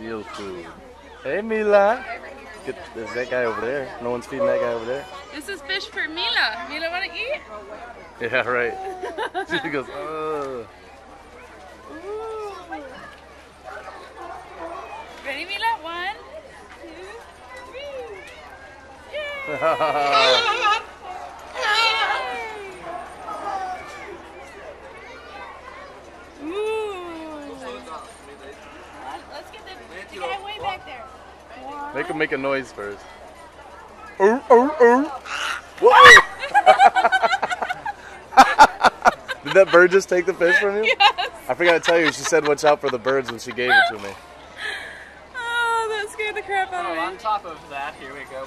seal food. Hey, Mila. There's that guy over there. No one's feeding that guy over there. This is fish for Mila. Mila, want to eat? Yeah, right. She goes, ugh. Ready, Mila? 1, 2, 3. Yay! Let's get the guy way back there. Make him make a noise first. Whoa! Did that bird just take the fish from you? Yes. I forgot to tell you, she said watch out for the birds when she gave it to me. Oh, that scared the crap out of me. On top of that, here we go.